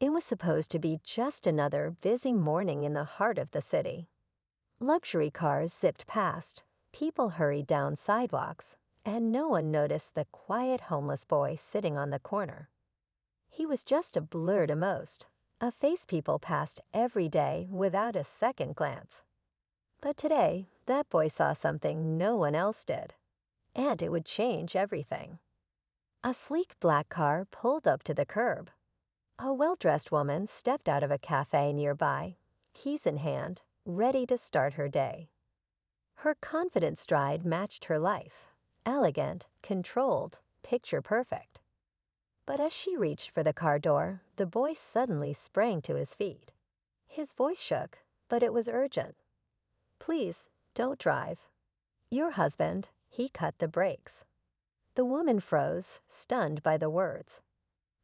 It was supposed to be just another busy morning in the heart of the city. Luxury cars zipped past, people hurried down sidewalks, and no one noticed the quiet homeless boy sitting on the corner. He was just a blur to most, a face people passed every day without a second glance. But today, that boy saw something no one else did, and it would change everything. A sleek black car pulled up to the curb. A well-dressed woman stepped out of a cafe nearby, keys in hand, ready to start her day. Her confident stride matched her life, elegant, controlled, picture perfect. But as she reached for the car door, the boy suddenly sprang to his feet. His voice shook, but it was urgent. "Please, don't drive." "Your husband," he cut the brakes. The woman froze, stunned by the words.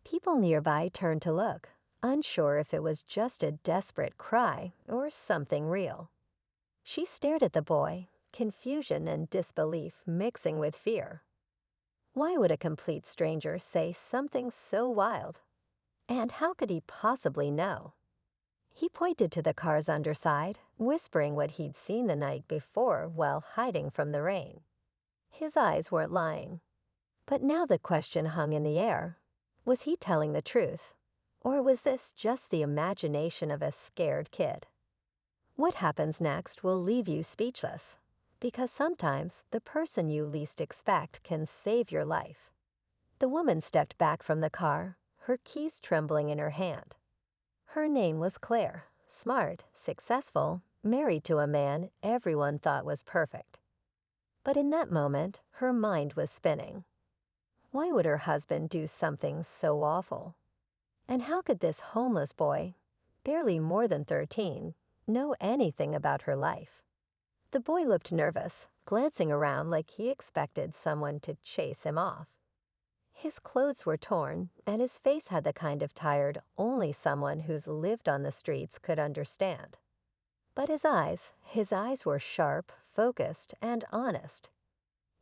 People nearby turned to look, unsure if it was just a desperate cry or something real. She stared at the boy, confusion and disbelief mixing with fear. Why would a complete stranger say something so wild? And how could he possibly know? He pointed to the car's underside, whispering what he'd seen the night before while hiding from the rain. His eyes weren't lying. But now the question hung in the air. Was he telling the truth? Or was this just the imagination of a scared kid? What happens next will leave you speechless, because sometimes the person you least expect can save your life. The woman stepped back from the car, her keys trembling in her hand. Her name was Claire, smart, successful, married to a man everyone thought was perfect. But in that moment, her mind was spinning. Why would her husband do something so awful? And how could this homeless boy, barely more than 13, know anything about her life? The boy looked nervous, glancing around like he expected someone to chase him off. His clothes were torn, and his face had the kind of tired only someone who's lived on the streets could understand. But his eyes were sharp, focused, and honest.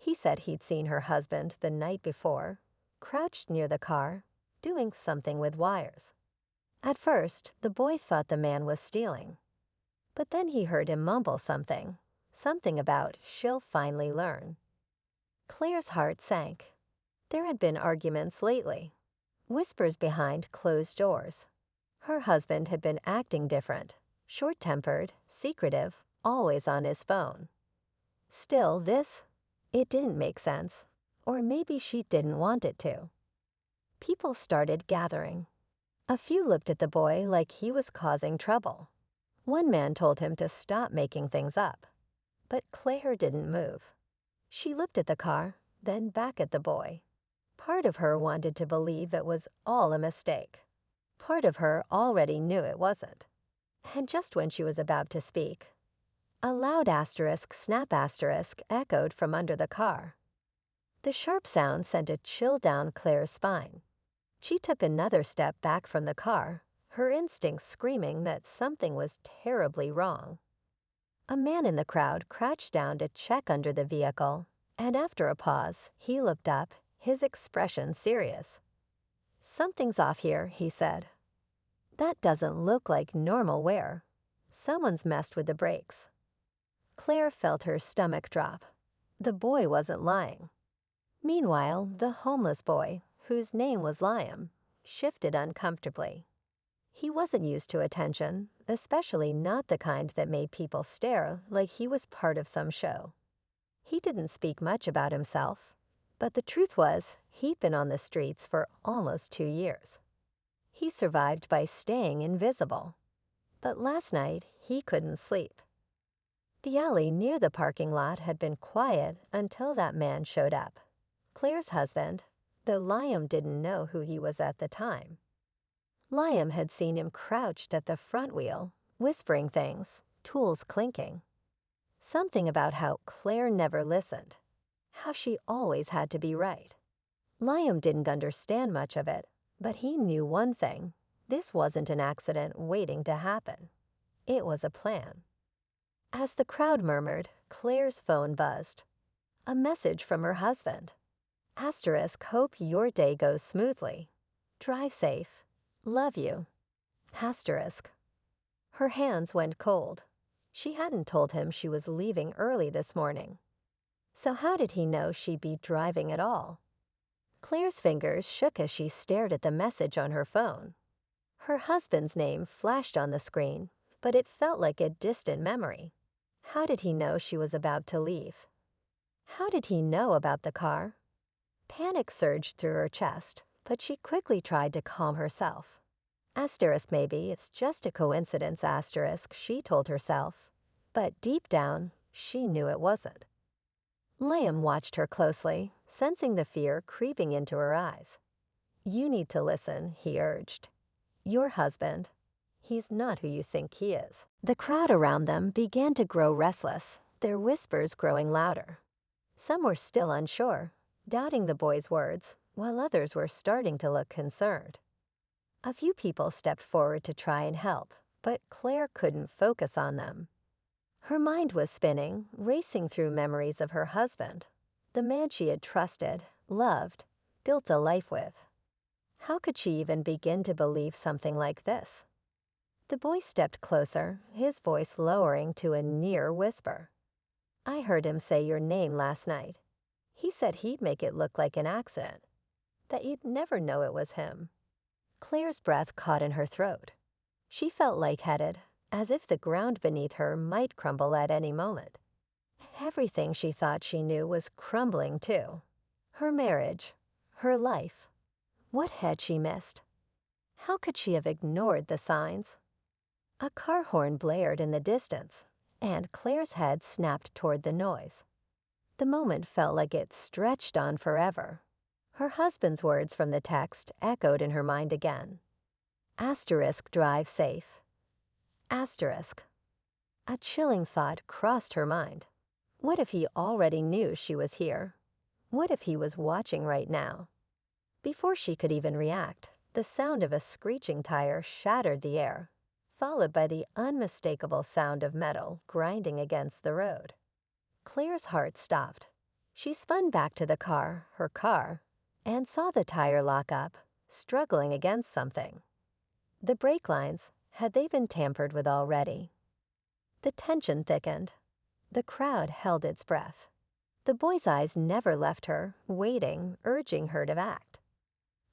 He said he'd seen her husband the night before, crouched near the car, doing something with wires. At first, the boy thought the man was stealing. But then he heard him mumble something about she'll finally learn. Claire's heart sank. There had been arguments lately, whispers behind closed doors. Her husband had been acting different, short-tempered, secretive, always on his phone. Still, it didn't make sense, or maybe she didn't want it to. People started gathering. A few looked at the boy like he was causing trouble. One man told him to stop making things up. But Claire didn't move. She looked at the car, then back at the boy. Part of her wanted to believe it was all a mistake. Part of her already knew it wasn't. And just when she was about to speak, a loud asterisk, snap asterisk echoed from under the car. The sharp sound sent a chill down Claire's spine. She took another step back from the car, her instincts screaming that something was terribly wrong. A man in the crowd crouched down to check under the vehicle, and after a pause, he looked up, his expression serious. "Something's off here," he said. "That doesn't look like normal wear. Someone's messed with the brakes." Claire felt her stomach drop. The boy wasn't lying. Meanwhile, the homeless boy, whose name was Liam, shifted uncomfortably. He wasn't used to attention, especially not the kind that made people stare like he was part of some show. He didn't speak much about himself, but the truth was he'd been on the streets for almost 2 years. He survived by staying invisible. But last night, he couldn't sleep. The alley near the parking lot had been quiet until that man showed up. Claire's husband, though Liam didn't know who he was at the time. Liam had seen him crouched at the front wheel, whispering things, tools clinking. Something about how Claire never listened, how she always had to be right. Liam didn't understand much of it, but he knew one thing. This wasn't an accident waiting to happen. It was a plan. As the crowd murmured, Claire's phone buzzed. A message from her husband. Asterisk, hope your day goes smoothly. Drive safe. Love you. Asterisk. Her hands went cold. She hadn't told him she was leaving early this morning. So how did he know she'd be driving at all? Claire's fingers shook as she stared at the message on her phone. Her husband's name flashed on the screen, but it felt like a distant memory. How did he know she was about to leave? How did he know about the car? Panic surged through her chest, but she quickly tried to calm herself. Asterisk, maybe it's just a coincidence, asterisk, she told herself. But deep down, she knew it wasn't. Liam watched her closely, sensing the fear creeping into her eyes. You need to listen, he urged. Your husband, he's not who you think he is. The crowd around them began to grow restless, their whispers growing louder. Some were still unsure, doubting the boy's words, while others were starting to look concerned. A few people stepped forward to try and help, but Claire couldn't focus on them. Her mind was spinning, racing through memories of her husband, the man she had trusted, loved, built a life with. How could she even begin to believe something like this? The boy stepped closer, his voice lowering to a near whisper. I heard him say your name last night. He said he'd make it look like an accident, that you'd never know it was him. Claire's breath caught in her throat. She felt lightheaded, as if the ground beneath her might crumble at any moment. Everything she thought she knew was crumbling too. Her marriage, her life. What had she missed? How could she have ignored the signs? A car horn blared in the distance, and Claire's head snapped toward the noise. The moment felt like it stretched on forever. Her husband's words from the text echoed in her mind again. Asterisk, drive safe. Asterisk. A chilling thought crossed her mind. What if he already knew she was here? What if he was watching right now? Before she could even react, the sound of a screeching tire shattered the air, followed by the unmistakable sound of metal grinding against the road. Claire's heart stopped. She spun back to the car, her car, and saw the tire lock up, struggling against something. The brake lines, had they been tampered with already? The tension thickened. The crowd held its breath. The boy's eyes never left her, waiting, urging her to act.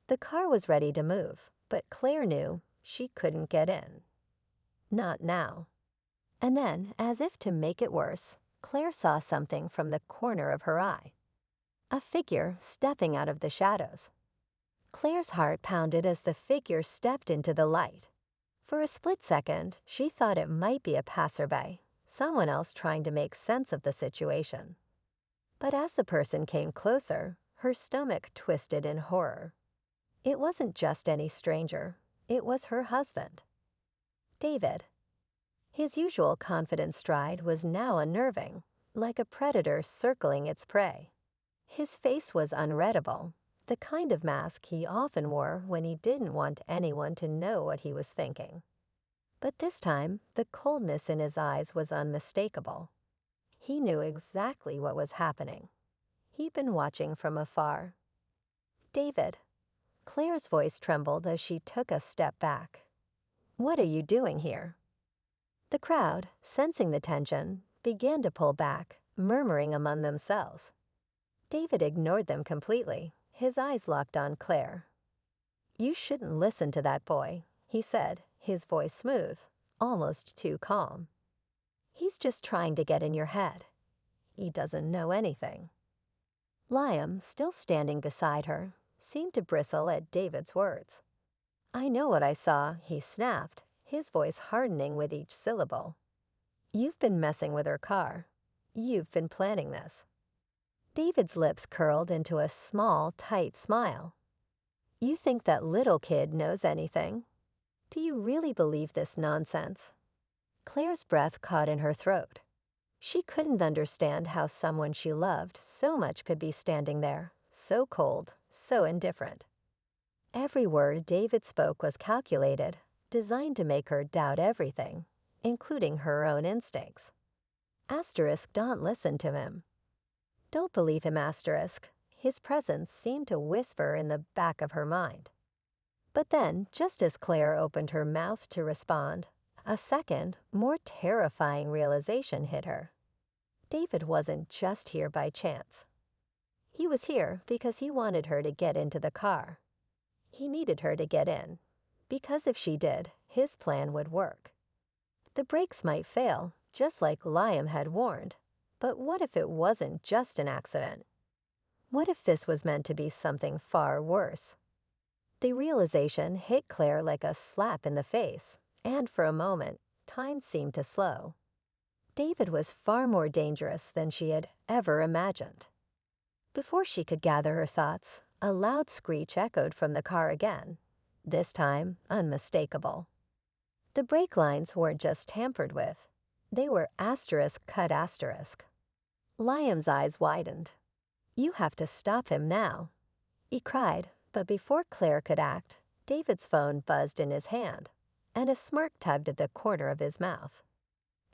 The car was ready to move, but Claire knew she couldn't get in. Not now. And then, as if to make it worse, Claire saw something from the corner of her eye. A figure stepping out of the shadows. Claire's heart pounded as the figure stepped into the light. For a split second, she thought it might be a passerby, someone else trying to make sense of the situation. But as the person came closer, her stomach twisted in horror. It wasn't just any stranger. It was her husband. David. His usual confident stride was now unnerving, like a predator circling its prey. His face was unreadable, the kind of mask he often wore when he didn't want anyone to know what he was thinking. But this time, the coldness in his eyes was unmistakable. He knew exactly what was happening. He'd been watching from afar. David. Claire's voice trembled as she took a step back. What are you doing here? The crowd, sensing the tension, began to pull back, murmuring among themselves. David ignored them completely, his eyes locked on Claire. You shouldn't listen to that boy, he said, his voice smooth, almost too calm. He's just trying to get in your head. He doesn't know anything. Liam, still standing beside her, seemed to bristle at David's words. I know what I saw, he snapped, his voice hardening with each syllable. You've been messing with her car. You've been planning this. David's lips curled into a small, tight smile. You think that little kid knows anything? Do you really believe this nonsense? Claire's breath caught in her throat. She couldn't understand how someone she loved so much could be standing there, so cold, so indifferent. Every word David spoke was calculated, designed to make her doubt everything, including her own instincts. Asterisk, don't listen to him. Don't believe him, asterisk. His presence seemed to whisper in the back of her mind. But then, just as Claire opened her mouth to respond, a second, more terrifying realization hit her. David wasn't just here by chance. He was here because he wanted her to get into the car. He needed her to get in, because if she did, his plan would work. The brakes might fail, just like Liam had warned, but what if it wasn't just an accident? What if this was meant to be something far worse? The realization hit Claire like a slap in the face, and for a moment, time seemed to slow. David was far more dangerous than she had ever imagined. Before she could gather her thoughts, a loud screech echoed from the car again, this time unmistakable. The brake lines weren't just tampered with. They were asterisk cut asterisk. Liam's eyes widened. "You have to stop him now," he cried, but before Claire could act, David's phone buzzed in his hand, and a smirk tugged at the corner of his mouth.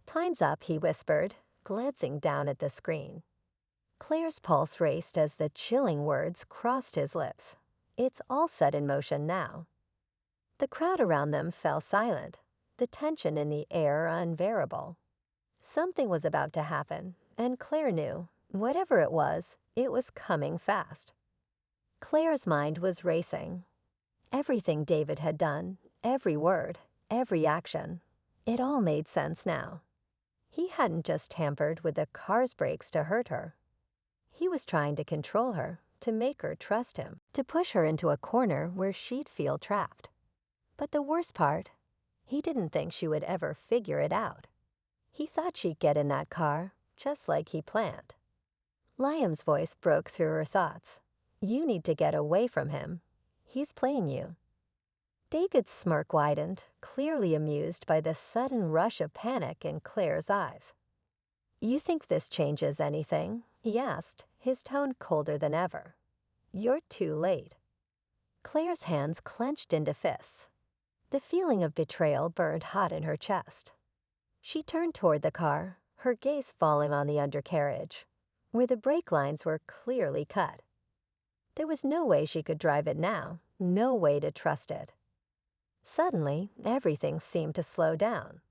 "Time's up," he whispered, glancing down at the screen. Claire's pulse raced as the chilling words crossed his lips. "It's all set in motion now." The crowd around them fell silent, the tension in the air unbearable. Something was about to happen, and Claire knew, whatever it was coming fast. Claire's mind was racing. Everything David had done, every word, every action, it all made sense now. He hadn't just tampered with the car's brakes to hurt her. He was trying to control her, to make her trust him, to push her into a corner where she'd feel trapped. But the worst part, he didn't think she would ever figure it out. He thought she'd get in that car, just like he planned. Liam's voice broke through her thoughts. "You need to get away from him. He's playing you." David's smirk widened, clearly amused by the sudden rush of panic in Claire's eyes. "You think this changes anything?" he asked, his tone colder than ever. "You're too late." Claire's hands clenched into fists. The feeling of betrayal burned hot in her chest. She turned toward the car, her gaze falling on the undercarriage, where the brake lines were clearly cut. There was no way she could drive it now, no way to trust it. Suddenly, everything seemed to slow down.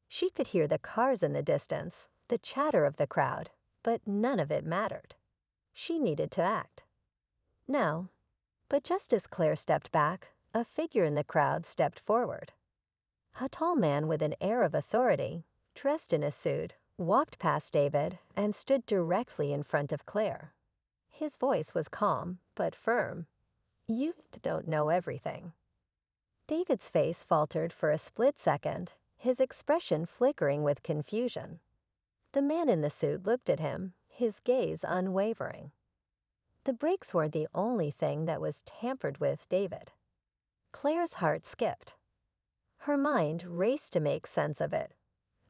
She could hear the cars in the distance, the chatter of the crowd, but none of it mattered. She needed to act. Now, but just as Claire stepped back, a figure in the crowd stepped forward. A tall man with an air of authority, dressed in a suit, walked past David and stood directly in front of Claire. His voice was calm, but firm. "You don't know everything." David's face faltered for a split second, his expression flickering with confusion. The man in the suit looked at him, his gaze unwavering. The brakes weren't the only thing that was tampered with, David. Claire's heart skipped. Her mind raced to make sense of it.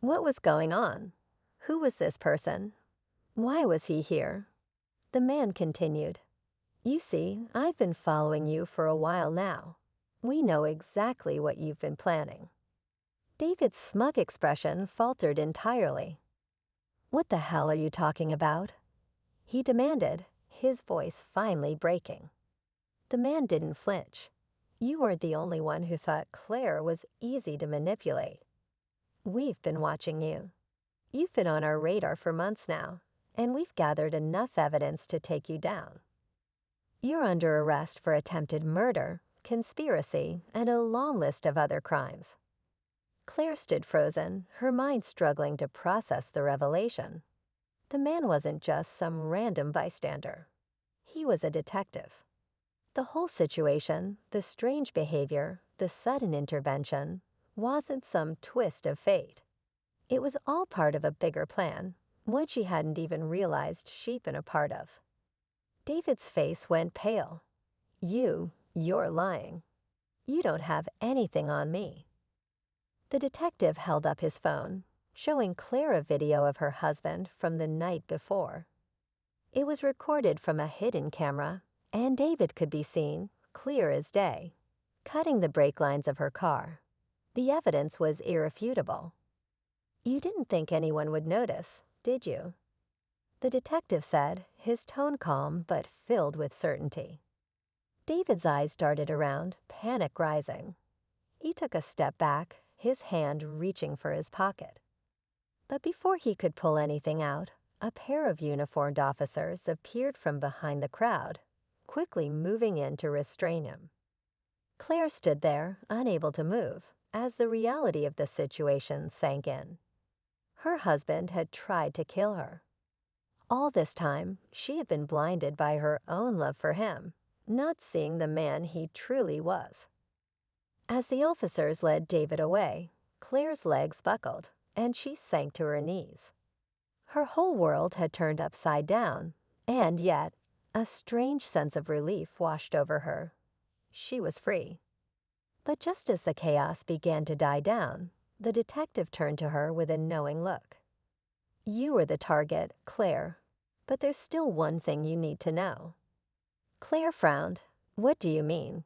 What was going on? Who was this person? Why was he here? The man continued. "You see, I've been following you for a while now. We know exactly what you've been planning." David's smug expression faltered entirely. "What the hell are you talking about?" he demanded, his voice finally breaking. The man didn't flinch. "You weren't the only one who thought Claire was easy to manipulate. We've been watching you. You've been on our radar for months now, and we've gathered enough evidence to take you down. You're under arrest for attempted murder, conspiracy, and a long list of other crimes." Claire stood frozen, her mind struggling to process the revelation. The man wasn't just some random bystander. He was a detective. The whole situation, the strange behavior, the sudden intervention, wasn't some twist of fate. It was all part of a bigger plan, one she hadn't even realized she'd been a part of. David's face went pale. You're lying. You don't have anything on me." The detective held up his phone, showing Claire a video of her husband from the night before. It was recorded from a hidden camera, and David could be seen, clear as day, cutting the brake lines of her car. The evidence was irrefutable. "You didn't think anyone would notice, did you?" the detective said, his tone calm but filled with certainty. David's eyes darted around, panic rising. He took a step back, his hand reaching for his pocket. But before he could pull anything out, a pair of uniformed officers appeared from behind the crowd, quickly moving in to restrain him. Claire stood there, unable to move, as the reality of the situation sank in. Her husband had tried to kill her. All this time, she had been blinded by her own love for him, not seeing the man he truly was. As the officers led David away, Claire's legs buckled, and she sank to her knees. Her whole world had turned upside down, and yet, a strange sense of relief washed over her. She was free. But just as the chaos began to die down, the detective turned to her with a knowing look. "You were the target, Claire, but there's still one thing you need to know." Claire frowned. "What do you mean?"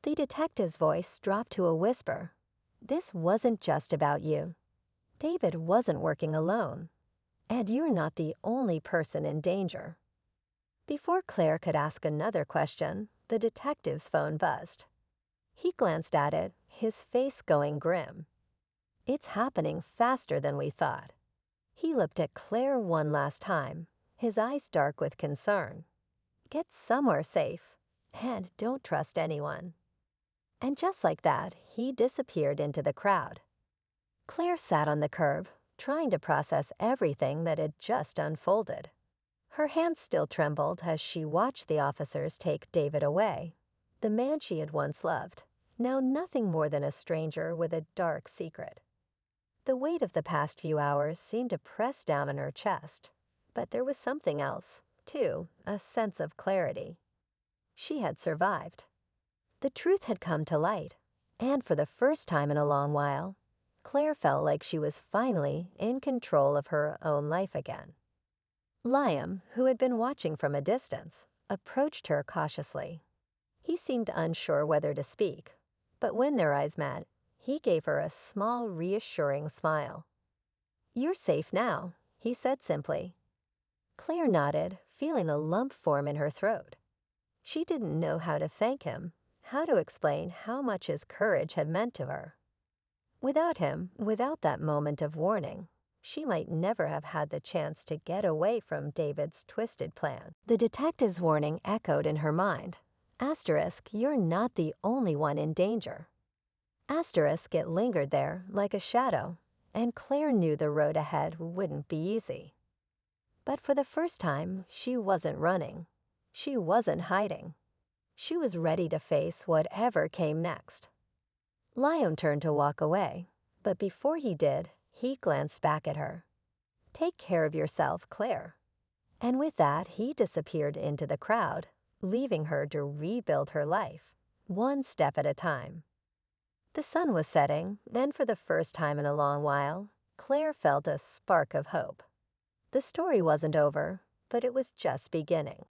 The detective's voice dropped to a whisper. "This wasn't just about you. David wasn't working alone, and you're not the only person in danger." Before Claire could ask another question, the detective's phone buzzed. He glanced at it, his face going grim. "It's happening faster than we thought." He looked at Claire one last time, his eyes dark with concern. "Get somewhere safe, and don't trust anyone." And just like that, he disappeared into the crowd. Claire sat on the curb, trying to process everything that had just unfolded. Her hands still trembled as she watched the officers take David away, the man she had once loved, now nothing more than a stranger with a dark secret. The weight of the past few hours seemed to press down on her chest, but there was something else, too, a sense of clarity. She had survived. The truth had come to light, and for the first time in a long while, Claire felt like she was finally in control of her own life again. Liam, who had been watching from a distance, approached her cautiously. He seemed unsure whether to speak, but when their eyes met, he gave her a small, reassuring smile. "You're safe now," he said simply. Claire nodded, feeling a lump form in her throat. She didn't know how to thank him, how to explain how much his courage had meant to her. Without him, without that moment of warning, she might never have had the chance to get away from David's twisted plan. The detective's warning echoed in her mind. Asterisk, you're not the only one in danger. Asterisk, it lingered there like a shadow, and Claire knew the road ahead wouldn't be easy. But for the first time, she wasn't running. She wasn't hiding. She was ready to face whatever came next. Liam turned to walk away, but before he did, he glanced back at her. "Take care of yourself, Claire." And with that, he disappeared into the crowd, leaving her to rebuild her life, one step at a time. The sun was setting, and for the first time in a long while, Claire felt a spark of hope. The story wasn't over, but it was just beginning.